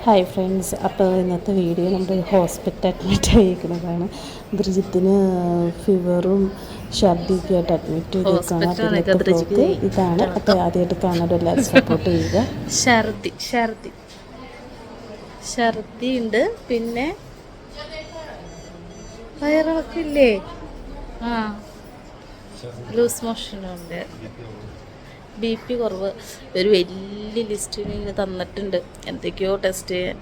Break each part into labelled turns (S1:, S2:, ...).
S1: Hi friends, അപ്പോൾ ഇന്നത്തെ video നമ്മുടെ ഹോസ്പിറ്റൽ അഡ്മിറ്റ് ആയിരിക്കുന്നതാണ്. ദ്രിജിത്തിന് ഫീവറും ഛർദിയൊക്കെ ആയിട്ട് അഡ്മിറ്റ് ചെയ്തേക്കാണ്. അതിനൊക്കെ ബ്ലോക്ക് ഇതാണ്. അപ്പോൾ ആദ്യമായിട്ട് കാണാൻ എല്ലാവരും സപ്പോർട്ട് ചെയ്യുക.
S2: ഛർദി ഉണ്ട്, പിന്നെ വയറിളക്കില്ലേ, ലൂസ് മോഷനുണ്ട്, BP കുറവ്. ഒരു വലിയ ലിസ്റ്റ് ഇങ്ങനെ തന്നിട്ടുണ്ട്, എന്തൊക്കെയോ ടെസ്റ്റ് ചെയ്യാൻ.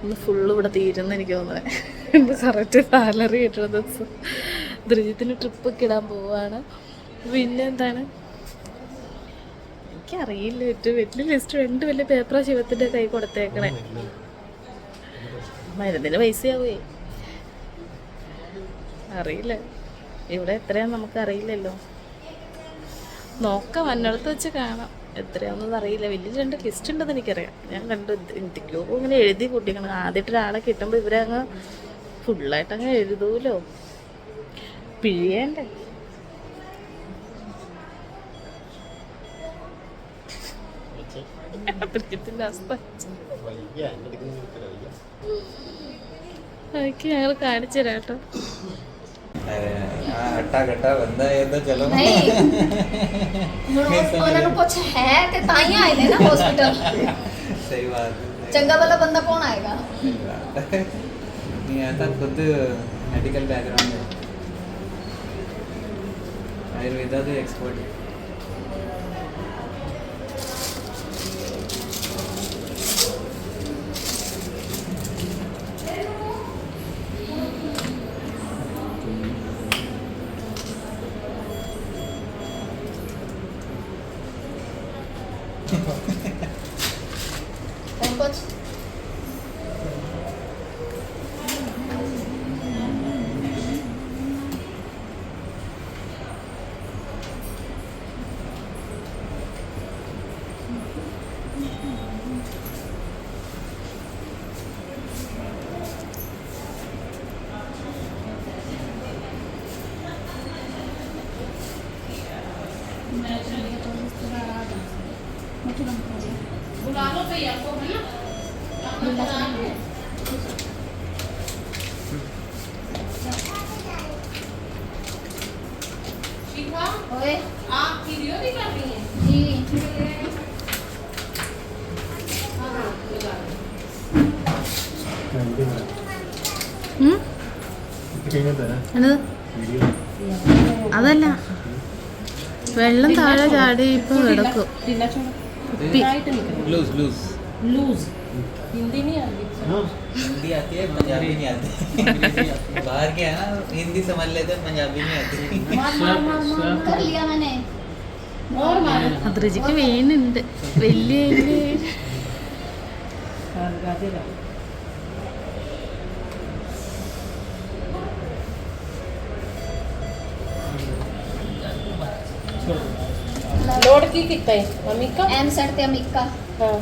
S2: ഇന്ന് ഫുള്ള് ഇവിടെ തീരുന്ന എനിക്ക് തോന്നുന്നത്. എന്ത് കറക്റ്റ് സാലറി കിട്ടുന്ന ദിവസം ദ്രിജിത്തിന് ട്രിപ്പൊക്കെ ഇടാൻ പോവാണ്. പിന്നെ എന്താണ് എനിക്കറിയില്ല, ഏറ്റവും വലിയ ലിസ്റ്റ് 2 വലിയ പേപ്പറാ ശിവത്തിൻ്റെ കൈ കൊടുത്തേക്കണേ. മരുന്നിന് പൈസയാവേ അറിയില്ല, ഇവിടെ എത്രയാന്ന് നമുക്കറിയില്ലല്ലോ. നോക്കാം, വന്നിടത്ത് വെച്ച് കാണാം. എത്രയാണെന്നത് അറിയില്ല. വലിയ 2 ലിസ്റ്റ് ഉണ്ടെന്ന് എനിക്കറിയാം. ഞാൻ കണ്ടു എന്തൊക്കെയോ ഇങ്ങനെ എഴുതി കൂട്ടിക്കണം. ആദ്യമായിട്ട് ഒരാളെ കിട്ടുമ്പോൾ ഇവരങ്ങ് ഫുള്ളായിട്ട് അങ്ങ് എഴുതൂലോ, പിഴിയണ്ടേ. ത്തിൻ്റെ അവസ്ഥ അതൊക്കെ ഞങ്ങൾ കാണിച്ചു തരാം കേട്ടോ.
S3: हट्टा कट्टा बंदा है तो चलो
S4: नहीं ਉਹਨਾਂ ਨੂੰ ਕੁਝ ਹੈ ਤੇ ਤਾਂ ਹੀ ਆਏ ਨੇ ਨਾ ਹਸਪੀਟਲ।
S3: सही बात है,
S4: ਚੰਗਾ ਵਾਲਾ ਬੰਦਾ ਕੌਣ ਆਏਗਾ?
S3: सही बात है। नहीं आता खुद मेडिकल बैकग्राउंड है, आयुर्वेदा तो एक्सपर्ट है।
S4: कुछ बुला लो भैया को, है ना? शिखा, ओए आप वीडियो भी कर रही हैं? जी।
S2: അതല്ല, വെള്ളം താഴെ ചാടി ഇപ്പൊ കിടക്കും.
S3: लूज लूज
S2: लूज हिंदी नहीं आती,
S3: हिंदी आती है, पंजाबी नहीं आती। बाहर के है ना, हिंदी समझ लेते हैं, पंजाबी नहीं आती।
S4: कर लिया मैंने
S2: और मारो. ദ്രിജിക്ക് വീണുണ്ട് വലിയ लोड की कितना है मम्मी का?
S4: एम सेट ते अमिक का।
S2: हाँ,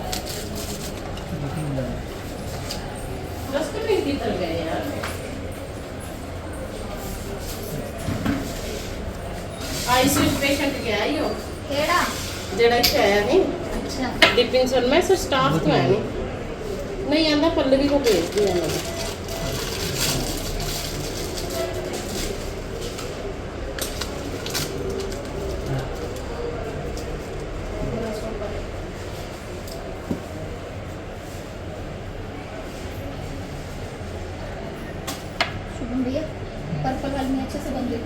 S2: बस तो नहीं कितना गए यार. आईसीयू पेशेंट गया यो
S4: केड़ा?
S2: जेड़ा इत्थे आया नहीं
S4: अच्छा
S2: डिपिंसन में सर स्टाफ तो है नहीं आंदा, पल्लवी को भेज दिया मैंने.
S4: शुभम भैया पर्पल वाली में अच्छे से बन गई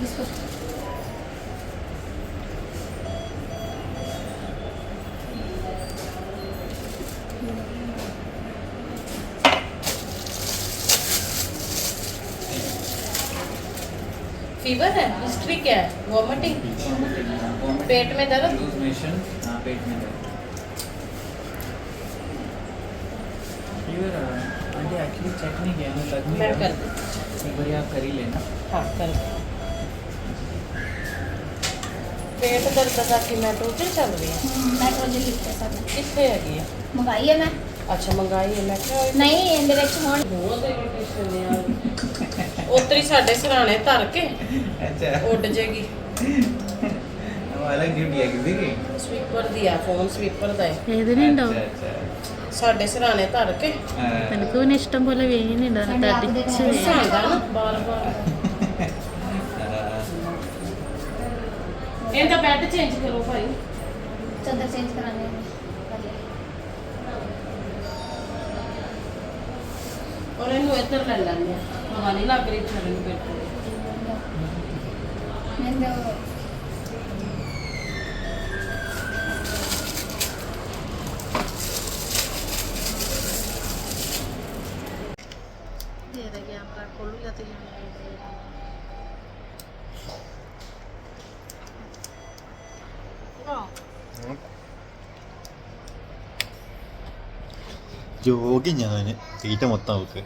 S4: इसको।
S2: फीवर है, हिस्ट्री क्या है? वॉमिटिंग, पेट में दर्द,
S3: लूज मोशन, हाँ पेट में दर्द, फीवर। आंटी एक्चुअली चेक नहीं किया, मैं लग नहीं
S2: मैं
S3: रहा।
S2: कर
S3: एक बार आप कर ही लेना।
S2: हाँ कर. पेट दर्द का कि मेट्रोजन चल रही है?
S4: नाइट्रोजन लिख के साथ
S2: कितने हैगी है?
S4: मंगाई है मैं।
S2: अच्छा मंगाई है, मैं क्या
S4: नहीं ਇਹਦੇ ਵਿੱਚ ਹੁਣ
S2: बहुत इरिटेशन है यार. उतरी साढ़े सराने धर के
S3: अच्छा
S2: उड़ जाएगी.
S3: अलग ड्यूटी है किसी की।
S2: स्वीपर
S5: ਫੋਨ ਸਵੀਪਰ ਦਾ ਹੈ
S2: വേദനയുണ്ടോ?
S5: ਸਾਡੇ ਸਰਾਣੇ ਧਰ ਕੇ
S2: എനിക്ക് പിന്നെ ഇഷ്ടം പോലെ വേദനയുണ്ട്. തടിച്ച്
S5: ਆਂਦਾ ਨਾ ਬਾਰ-ਬਾਰ ਇਹਦਾ ਬੈੱਡ ਚੇਂਜ ਕਰੋ ਭਾਈ
S4: चादर चेंज कराने हैं
S5: ਔਰ ਇਹਨੂੰ ਇੱਧਰ ਲੈ ਲੈਂਦੇ ਆ ਪਤਾ ਨਹੀਂ ਲੱਗ ਰਹੀ ਛੜਨ ਨੂੰ ਬੈਠ
S4: मैं
S6: ജോഗി ഞാൻ തീറ്റ മൊത്തം അവക്ക്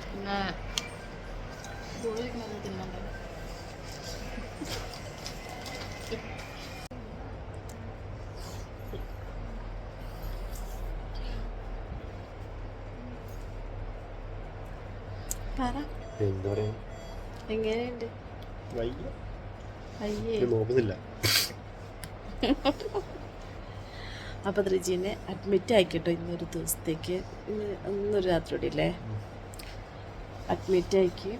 S2: പിന്നെ കോഴിക്കുന്നത് തിന്നണ്ടേ? പറ,
S6: എന്താ പറയാ
S2: എങ്ങനെയുണ്ട്? അയ്യേ.
S6: നോക്കുന്നില്ല.
S2: അപ്പോൾ ദ്രിജീനെ അഡ്മിറ്റ് ആക്കിട്ടോ ഇന്നൊരു ദിവസത്തേക്ക്. ഇന്നൊരു രാത്രിയോടെ അഡ്മിറ്റ് ആക്കി.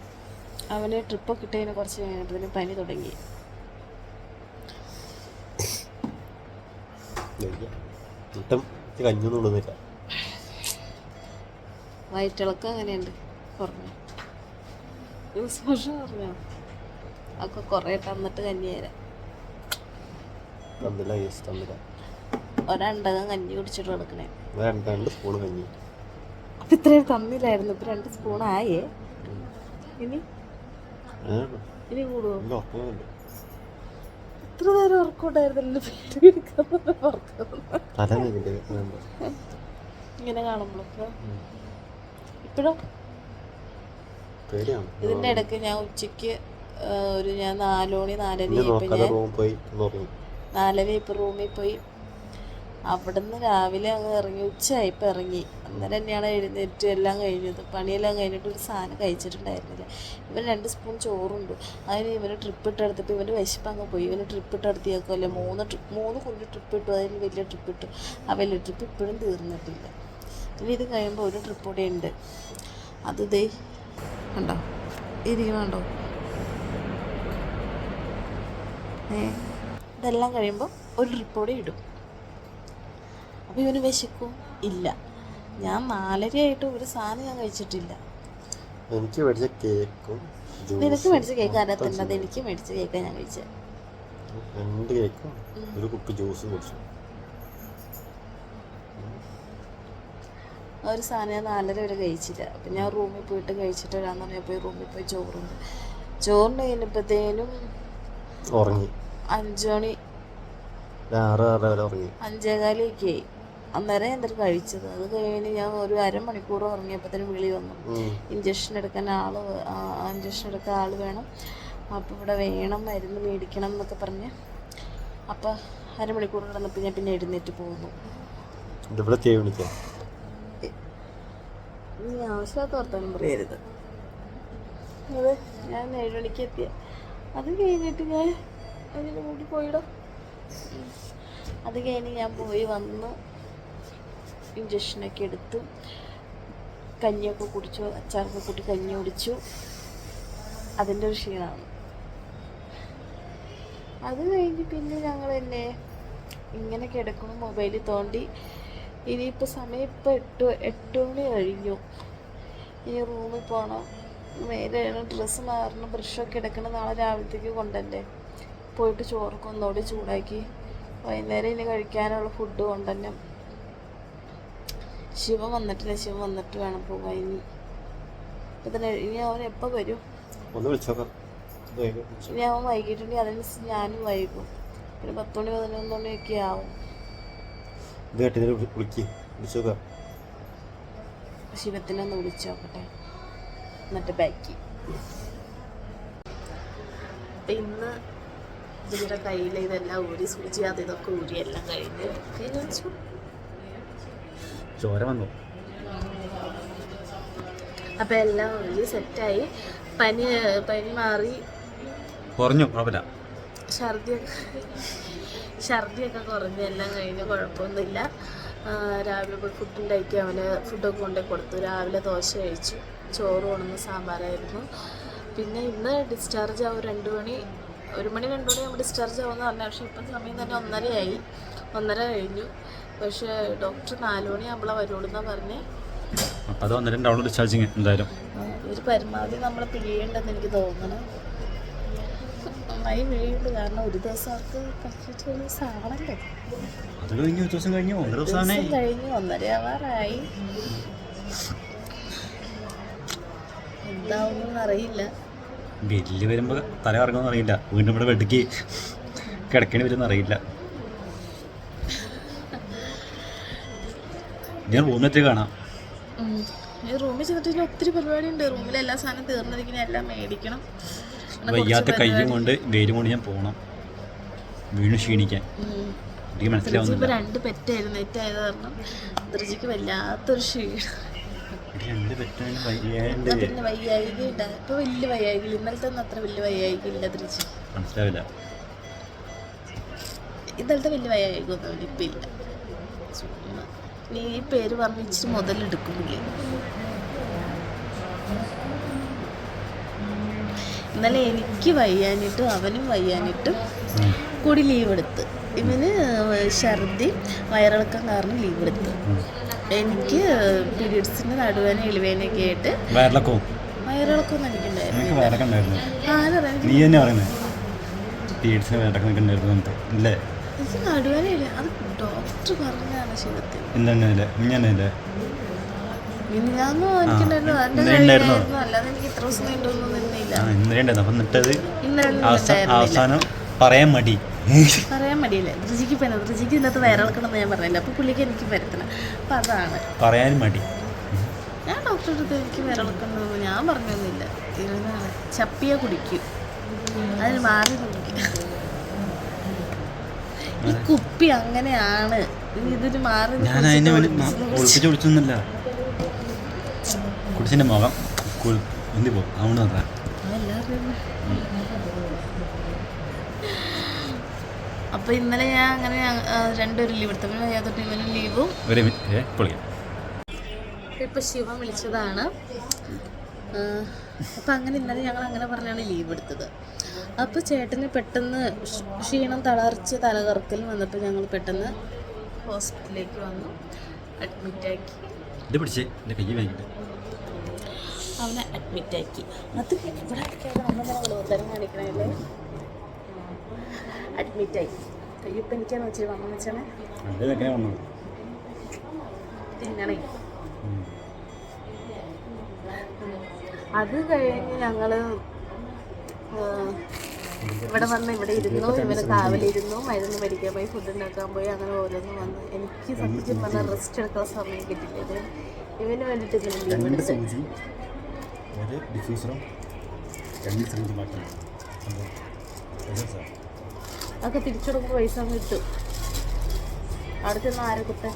S2: അവന് ട്രിപ്പൊക്കെ ഇട്ടതിന് കുറച്ച് കഴിഞ്ഞപ്പോഴത്തേന് പനി തുടങ്ങി.
S6: കഞ്ഞൊന്നും ഉള്ളുന്നില്ല.
S2: വയറ്റിളക്കം അങ്ങനെയുണ്ട് കുറഞ്ഞു. പറഞ്ഞോ ഒക്കെ കുറേ തന്നിട്ട് കഞ്ഞി തരാം.
S6: തന്നില്ല.
S2: ഒരണ്ടകം കഞ്ഞി കുടിച്ചിട്ട് കിടക്കണേ.
S6: 2 സ്പൂൺ കഞ്ഞി.
S2: അപ്പം ഇത്രയും തന്നില്ലായിരുന്നു. ഇപ്പം 2 സ്പൂണായേ. ഇനി കൂടുമോ? ഇത്ര നേരം ഉറക്കമുണ്ടായിരുന്നല്ലോ. ഇങ്ങനെ കാണുമ്പോഴൊക്കെ ഇപ്പോഴും ഇതിൻ്റെ ഇടയ്ക്ക് ഞാൻ ഉച്ചയ്ക്ക് ഞാൻ 4 മണി 4:30 ഇപ്പം റൂമിൽ പോയി. അവിടുന്ന് രാവിലെ അങ്ങ് ഇറങ്ങി. ഉച്ചയായിപ്പോൾ ഇറങ്ങി. അന്നേരം തന്നെയാണ് എഴുന്നേറ്റ് എല്ലാം കഴിഞ്ഞത്. പണിയെല്ലാം കഴിഞ്ഞിട്ട് ഒരു സാധനം കഴിച്ചിട്ടുണ്ടായിരുന്നില്ല. ഇവൻ 2 സ്പൂൺ ചോറുണ്ട്. അതിന് ഇവന് ട്രിപ്പ് ഇട്ടെടുത്തപ്പോൾ ഇവൻ്റെ വിശപ്പ് അങ്ങ് പോയി. ഇവന് ട്രിപ്പ് ഇട്ടെടുത്തിയേക്കുമല്ലേ 3 കുഞ്ഞ് ട്രിപ്പ് ഇട്ടു. അതിന് വലിയ ട്രിപ്പ് ഇട്ടു. ആ വലിയ ട്രിപ്പ് ഇപ്പോഴും തീർന്നിട്ടില്ല. ഇനി ഇത് കഴിയുമ്പോൾ ഒരു ട്രിപ്പ് കൂടെ ഉണ്ട്. അത് ദേ കണ്ടോ ഇരിക്കണുണ്ടോ? ഇതെല്ലാം കഴിയുമ്പോൾ ഒരു ട്രിപ്പ് കൂടെ ഇടും. അപ്പോൾ ഇവന് വിശക്കും ഇല്ല. ഞാൻ 4:30 ഒരു സാധനം ഞാൻ കഴിച്ചിട്ടില്ല.
S6: എനിക്ക് മേടിച്ച കേക്കും
S2: നിനക്ക് മേടിച്ച കേക്ക് അതിനകത്തുണ്ട്. അത് എനിക്ക് മേടിച്ച കേക്കാണ് ഞാൻ കഴിച്ചത്.
S6: 2 കേക്കും ഒരു കുപ്പി ജ്യൂസും കുടിച്ചു.
S2: ഒരു സാധനം ഞാൻ 4:30 വരെ കഴിച്ചില്ല. അപ്പം ഞാൻ റൂമിൽ പോയിട്ട് കഴിച്ചിട്ട് വരാമെന്ന് പറഞ്ഞപ്പോൾ റൂമിൽ പോയി ചോറിന് കഴിഞ്ഞപ്പോഴത്തേനും
S6: ഉറങ്ങി.
S2: 5 മണി
S6: 6:30 വരെ ഉറങ്ങി.
S2: 5:15 ആയി. അന്നേരം എന്തൊരു കഴിച്ചത്. അത് കഴിഞ്ഞ് ഞാൻ ഒരു അരമണിക്കൂർ ഉറങ്ങിയപ്പോഴത്തേനും വിളി വന്നു. ഇഞ്ചക്ഷൻ എടുക്കാൻ ആൾ വേണം. അപ്പോൾ ഇവിടെ വേണം, മരുന്ന് മേടിക്കണം എന്നൊക്കെ പറഞ്ഞ്. അപ്പോൾ അരമണിക്കൂർ കിടന്നപ്പോൾ ഞാൻ പിന്നെ എഴുന്നേറ്റ് പോകുന്നു. നീ ആവശ്യമില്ലാത്ത വർത്താനം പറയരുത്. അത് ഞാൻ 7 മണിക്ക് എത്തിയ. അത് കഴിഞ്ഞിട്ട് ഞാൻ അതിന് കൂടി പോയിടും. അത് കഴിഞ്ഞ് ഞാൻ പോയി വന്നു. ഇഞ്ചക്ഷനൊക്കെ എടുത്തു. കഞ്ഞിയൊക്കെ കുടിച്ചു. അച്ചാറൊക്കെ കൂട്ടി കഞ്ഞി കുടിച്ചു. അതിൻ്റെ ഒരു ക്ഷീണമാണ്. അത് കഴിഞ്ഞ് പിന്നെ ഞങ്ങൾ തന്നെ ഇങ്ങനെ കിടക്കണം, മൊബൈലിൽ തോണ്ടി. ഇനിയിപ്പോൾ സമയം ഇപ്പോൾ 8 മണി കഴിഞ്ഞു. ഇനി റൂമിൽ പോകണം, മേലെ ഡ്രസ്സ് മാറണം, ബ്രഷൊക്കെ എടുക്കണം. നാളെ രാവിലത്തേക്ക് കൊണ്ടല്ലേ. പോയിട്ട് ചോറൊക്കെ ഒന്നുകൂടി ചൂടാക്കി വൈകുന്നേരം ഇനി കഴിക്കാനുള്ള ഫുഡ് കൊണ്ടുതന്നെ. ശിവൻ വന്നിട്ടില്ല. ശിവൻ വന്നിട്ട് വേണം പോകാൻ. ഇനി അവൻ എപ്പോൾ വരും? ഇനി അവൻ വൈകിട്ടുണ്ടെങ്കിൽ അതിനനുസരിച്ച് ഞാനും വൈകും. പിന്നെ 10 മണി 11 മണിയൊക്കെ ആവും. ശിവത്തിനെ ഒന്ന് വിളിച്ചു നോക്കട്ടെ, എന്നിട്ട് ബാക്കി. അപ്പം ഇന്ന് ഇതിൻ്റെ കയ്യിൽ ഇതെല്ലാം ഊരി, സൂചി അത് ഇതൊക്കെ ഊരി എല്ലാം കഴിഞ്ഞ് വെച്ചു.
S6: ചോര വന്നു.
S2: അപ്പം എല്ലാം ഊരി സെറ്റായി. പനി മാറി.
S6: കുറഞ്ഞു, കുഴപ്പമില്ല.
S2: ഛർദിയൊക്കെ കുറഞ്ഞ് എല്ലാം കഴിഞ്ഞ് കുഴപ്പമൊന്നുമില്ല. രാവിലെ പോയി ഫുഡ് ഉണ്ടാക്കി അവന് ഫുഡൊക്കെ കൊണ്ടുപോയി കൊടുത്തു. രാവിലെ ദോശ കഴിച്ചു, ചോറ് കൊണ്ടുവന്ന് സാമ്പാറായിരുന്നു. പിന്നെ ഇന്ന് ഡിസ്ചാർജ് ആവും 2 മണി 1 മണി 2 മണിയാകുമ്പോൾ ഡിസ്ചാർജ് ആവുമെന്ന് പറഞ്ഞു. പക്ഷേ ഇപ്പം സമയം തന്നെ 1:30 കഴിഞ്ഞു. പക്ഷേ ഡോക്ടർ 4 മണിയാകുമ്പോഴാണ് വരുള്ളൂ എന്നാണ് പറഞ്ഞേ.
S6: അത് 1:30 ഡിസ്ചാർജിങ് എന്തായാലും
S2: ഒരു പരമാവധി നമ്മളെ പിഴിയേണ്ടെന്ന് എനിക്ക് തോന്നുന്നു. നന്നായി പിഴിയുണ്ട്, കാരണം ഒരു ദിവസം അവർക്ക് കഷ്ടിച്ച സാണല്ലോ.
S6: അത് കഴിഞ്ഞ് ഒരു ദിവസം കഴിഞ്ഞു 1 ദിവസം
S2: കഴിഞ്ഞ് 1:30 ആവാറായി. എന്താവുമെന്ന് അറിയില്ല.
S6: ബില്ല് വരുമ്പോൾ തല കറങ്ങുമെന്ന് അറിയില്ല. വീണ്ടും ഇവിടെ വെട്ടിക്ക് കിടക്കേണ്ടി വരുമെന്ന് അറിയില്ല. ഞാൻ റൂമിലെത്തി കാണാം.
S2: ഈ റൂമിൽ ചെന്നിട്ട് ഒത്തിരി പരിപാടി ഉണ്ട്. റൂമിൽ എല്ലാ സാധനം തീർന്നിരിക്കണം, എല്ലാം മേടിക്കണം.
S6: വയ്യാത്ത കയ്യും കൊണ്ട് വെയിലും കൊണ്ട് ഞാൻ പോകണം, വീണ്ടും ക്ഷീണിക്കാൻ. എനിക്ക് മനസ്സിലാവുന്നില്ല.
S2: 2 പെറ്റായിരുന്നു, നെറ്റായത് കാരണം ധൃതിക്ക് വല്ലാത്തൊരു ക്ഷീണം. പിന്നെ വയ്യായിക ഇല്ല, ഇപ്പൊ വലിയ വയ്യായിക. ഇന്നലത്തെ ഒന്നും അത്ര വലിയ വയ്യായിക ഇല്ല ധൃതി.
S6: മനസ്സിലാവില്ല.
S2: ഇന്നലത്തെ വലിയ വയ്യായിക ഒന്നും ഇപ്പം ഇല്ല. നീ ഈ പേര് പറഞ്ഞ് ഇച്ചിരി മുതലെടുക്കുന്നില്ലേ. ഇന്നലെ എനിക്ക് വയ്യാനിട്ടും അവനും വയ്യാനിട്ടും കൂടി ലീവ് എടുത്ത്. ഇവന് ഛർദി വയറിളക്കം കാരണം ലീവ് എടുത്ത്. എനിക്ക് പീരിയഡ്സിൻ്റെ നടുവേന എളിവേനൊക്കെ ആയിട്ട് വയറിളക്കം എനിക്കുണ്ടായിരുന്നു. എനിക്ക് നടുവേന ഇല്ല, അത് ഡോക്ടർ പറഞ്ഞാണ് ശരിക്കും. മിനിഞ്ഞാന്ന് എനിക്കുണ്ടായിരുന്നു, അതിൻ്റെ കഴിഞ്ഞായിരുന്നു. അല്ലാതെ എനിക്ക് ഇത്ര ദിവസം നീണ്ടൊന്നും
S6: അവസാനം പറയാൻ
S2: മടിയില്ല. ധൃതിക്ക് ഇതിനകത്ത് വയറിളക്കണമെന്ന് ഞാൻ പറഞ്ഞില്ല. അപ്പോൾ പുള്ളിക്ക് എനിക്ക് വരുത്തണം. അപ്പം അതാണ്
S6: പറയാൻ മടി.
S2: ഞാൻ ഡോക്ടറെ അടുത്ത് എനിക്ക് വയറിളക്കണമെന്ന് ഞാൻ പറഞ്ഞൊന്നുമില്ല. ഇവനാണ് ചപ്പിയ കുടിക്കും, അതിന് മാറി കുടിക്കും. ഈ കുപ്പി അങ്ങനെയാണ്, ഇതിന് മാറി
S6: കുടിച്ചൊന്നുമില്ല. കുടിച്ചിന്റെ മുഖം എന്തി പോകും അതുകൊണ്ട് നോക്കാം.
S2: അപ്പോൾ ഇന്നലെ ഞാൻ അങ്ങനെ 2 ലീവ് എടുത്തു. പിന്നെ വയ്യാത്തൊട്ട് ഇവനും ലീവും. ഇപ്പം ശിവൻ വിളിച്ചതാണ്. അപ്പം അങ്ങനെ ഇന്നലെ ഞങ്ങൾ അങ്ങനെ പറഞ്ഞാണ് ലീവ് എടുത്തത്. അപ്പോൾ ചേട്ടന് പെട്ടെന്ന് ക്ഷീണം, തളർച്ച, തലകറക്കൽ വന്നപ്പോൾ ഞങ്ങൾ പെട്ടെന്ന് ഹോസ്പിറ്റലിലേക്ക് വന്നു, അഡ്മിറ്റാക്കി. അവനെ അഡ്മിറ്റാക്കി. അത് ഇവിടെ നമ്മളെ കാണിക്കണല്ലേ. അഡ്മിറ്റായി. കയ്യൊപ്പം എനിക്കാണ് വെച്ചത് വന്നു വെച്ചാണ് തിന്നണേ. അത് കഴിഞ്ഞ് ഞങ്ങൾ ഇവിടെ വന്ന് ഇവിടെ ഇരുന്നു. ഇവന് കാവലിരുന്നു, മരുന്ന് മേടിക്കാൻ പോയി, ഫുഡ് ഉണ്ടാക്കാൻ പോയി, അങ്ങനെ ഓരോന്നും വന്ന്. എനിക്ക് സത്യം പറഞ്ഞാൽ റെസ്റ്റ് എടുക്കാൻ സമയം കിട്ടില്ല. ഇവന് വേണ്ടിയിട്ട് അതൊക്കെ തിരിച്ചെടുക്കുമ്പോൾ പൈസ കിട്ടും. അവിടെ ചെന്ന് ആരെ കുത്താൻ.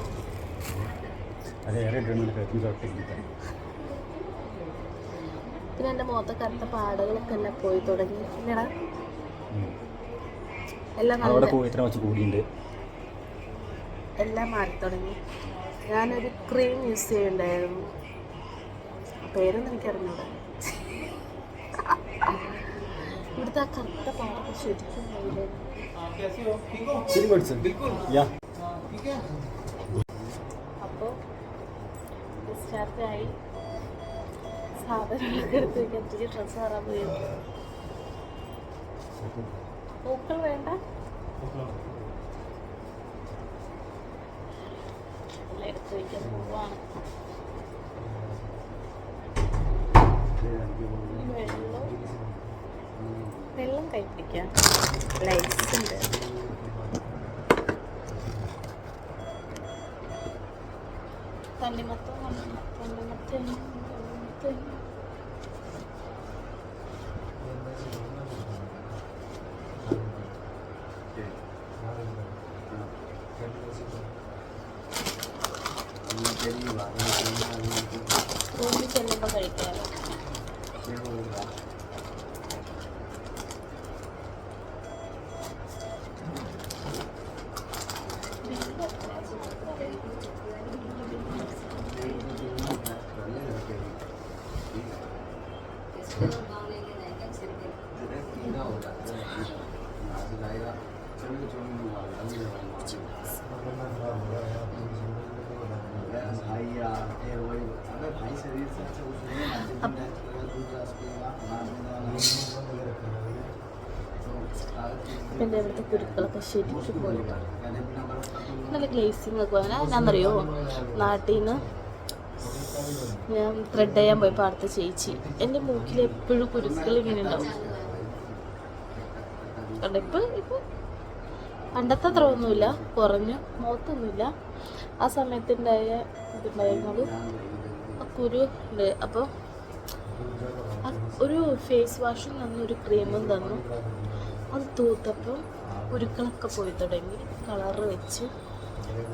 S2: പിന്നെ എൻ്റെ മുഖത്തെ കറുത്ത പാടുകളൊക്കെ എല്ലാം പോയി തുടങ്ങി. ഇല്ലടാ എല്ലാം മാറി തുടങ്ങി. ഞാനൊരു ക്രീം യൂസ് ചെയ്യുന്നുണ്ടായിരുന്നു, പേരൊന്നും എനിക്കറിഞ്ഞൂടാ. ഇവിടുത്തെ ആ കറുത്ത പാടൊക്കെ ശരിക്കും അപ്പോൾ ഡിസ്ചാർജായി. സാധനങ്ങളൊക്കെ എടുത്ത് വയ്ക്കാൻ ഡ്രസ്സ് മാറാൻ പോയി. പൂക്കൾ വേണ്ട, എല്ലാം എടുത്ത് വയ്ക്കാൻ പോവാണ്. വെള്ളം കൈ പിടിക്കാം, ലൈറ്റ്സ് ഉണ്ട്. തണ്ണിമത്തം റൂമിൽ ചെല്ലുമ്പോൾ കഴിക്കാമല്ലോ. എൻ്റെ ഇവിടുത്തെ കുരുക്കളൊക്കെ ശരിക്കും പോയി. നല്ല ഗ്ലേസിങ് ഒക്കെ വേണം. എന്നാന്നറിയോ, നാട്ടിൽ നിന്ന് ഞാൻ ത്രെഡ് ചെയ്യാൻ പോയപ്പോൾ അടുത്ത ചേച്ചി എൻ്റെ മൂക്കിൽ എപ്പോഴും കുരുക്കൾ ഇങ്ങനെ ഉണ്ടാവും. കണ്ട ഇപ്പോൾ പണ്ടത്തെ അത്ര ഒന്നുമില്ല, കുറഞ്ഞു, മുഖത്തൊന്നുമില്ല. ആ സമയത്തുണ്ടായ ഇതുണ്ടായിരുന്നത് ആ കുരു ഉണ്ട്. അപ്പോൾ ഒരു ഫേസ് വാഷും തന്നു, ഒരു ക്രീമും തന്നു. അത് തൂത്തപ്പം കുരുക്കളൊക്കെ പോയി തുടങ്ങി. കളറ് വെച്ച്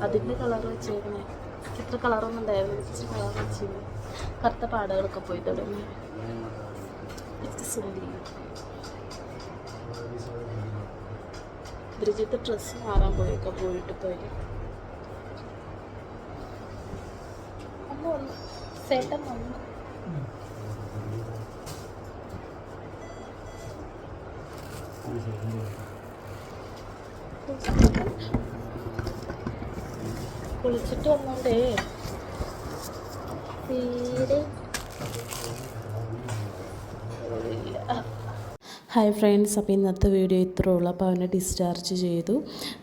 S2: അതിൻ്റെ കളറ് വെച്ചേക്കണേ, ഇത്ര കളറൊന്നും ഉണ്ടായിരുന്നു, വെച്ച് കളർ വെച്ച് കറുത്ത പാടുകളൊക്കെ പോയി തുടങ്ങി. ബ്രിജിത്ത് ഡ്രസ്സ് മാറാൻ പോയൊക്കെ പോയിട്ട് പോയി. അമ്മ ചേട്ടൻ വന്നു. കുളിച്ചിട്ട് വന്നോണ്ടേ തീരെ
S1: ഹായ് ഫ്രണ്ട്സ്, അപ്പോൾ ഇന്നത്തെ വീഡിയോ ഇത്രേ ഉള്ളൂ. അപ്പോൾ അവനെ ഡിസ്ചാർജ് ചെയ്തു.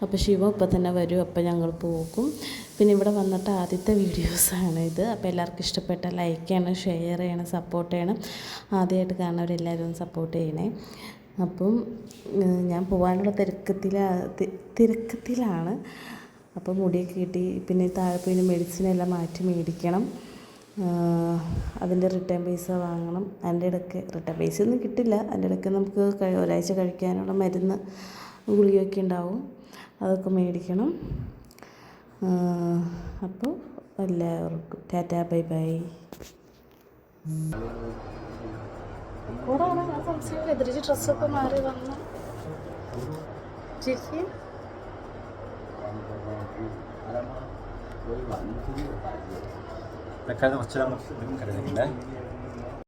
S1: അപ്പോൾ ശിവ ഇപ്പോൾ തന്നെ വരും, അപ്പോൾ ഞങ്ങൾ പോകും. പിന്നെ ഇവിടെ വന്നിട്ട് ആദ്യത്തെ വീഡിയോസാണ് ഇത്. അപ്പോൾ എല്ലാവർക്കും ഇഷ്ടപ്പെട്ട ലൈക്ക് ചെയ്യണം, ഷെയർ ചെയ്യണം, സപ്പോർട്ട് ചെയ്യണം. ആദ്യമായിട്ട് കാണുന്നവരെല്ലാവരും സപ്പോർട്ട് ചെയ്യണേ. അപ്പം ഞാൻ പോകാനുള്ള തിരക്കത്തിലാണ്. അപ്പോൾ മുടിയൊക്കെ കിട്ടി. പിന്നെ താഴെ പോയി മെഡിസിനെല്ലാം മാറ്റി മേടിക്കണം. അതിൻ്റെ റിട്ടേൺ പൈസ വാങ്ങണം. അതിൻ്റെ ഇടയ്ക്ക് റിട്ടേൺ പൈസ ഒന്നും കിട്ടില്ല. അതിൻ്റെ ഇടയ്ക്ക് നമുക്ക് ഒരാഴ്ച കഴിക്കാനുള്ള മരുന്ന് ഗുളികയൊക്കെ ഉണ്ടാവും, അതൊക്കെ മേടിക്കണം. അപ്പോൾ എല്ലാവർക്കും ടാറ്റാ, ബൈ ബൈ.
S2: കൂടാണ് ഞാൻ സംശയം. എതിരിച്ച് ഡ്രസ്സൊക്കെ മാറി വന്നു. ചേച്ചി
S6: കുറച്ച് കരുതില്ലേ.